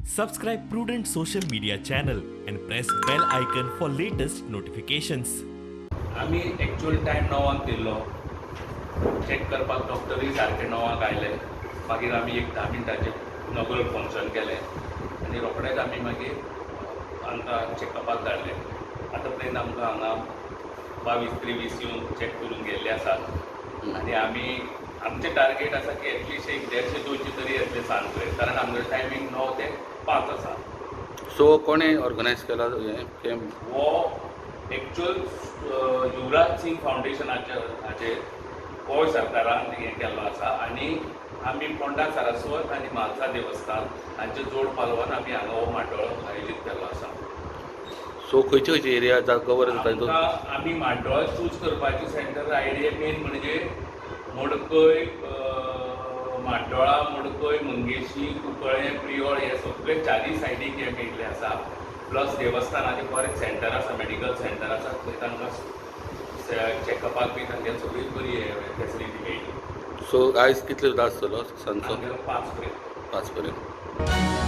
Subscribe Prudent social media channel and press bell icon for latest notifications. आम्ही actual time 9 केल्लो check करपाक डॉक्टरूय सारके 9 आयले मागीर आमी एक 10 मिनटाचें नॉर्मल फंक्शन केलें आनी रोखडेच आमी मागीर आमकां चॅकअपाक धाडले. आतां पर्यंत आमकां हांगा 22-23 येवन चॅक करून गेल्ले आसात आनी आमी आमचें टार्गेट आसा की एटलिस्ट एक 150-200 तरी येतले सांजवेळ, कारण आमचो टायमींग 9 ते 5 आसा. सो कोणे ऑर्गनायज केला हे कॅम्प? हो एक्चुअल युवराज सिंग फावंडेशनाचे गोंय सरकारान हें केल्लो आसा आनी आमी पोंडा सारस्वत आनी म्हालसा देवस्थान हांचे जोड पालवान आमी हांगा हो माटोळो आयोजीत केल्लो आसा. सो खंयचे खंयचे एरिया कवर जाता तो? आमकां आमी माटोळो चूज करपाची सेंटर आयडिया मेन म्हणजे मडकय, माटोळा, मडकय, मंगेशी, कुंकळे, प्रियोळ हे सगळे चारय सायडीक हे मेळिल्ले आसा. प्लस देवस्थानाचे बरेच सेंटर आसा, मेडिकल सेंटर आसा, थंय तांकां चॅकअपाक बी तांगे सगळी बरी फॅसिलिटी मेळटली. सो आयज कितले सुद्दां आसतलो सांजचो? हांगा 5 पर्यंत. 5 पर्यंत.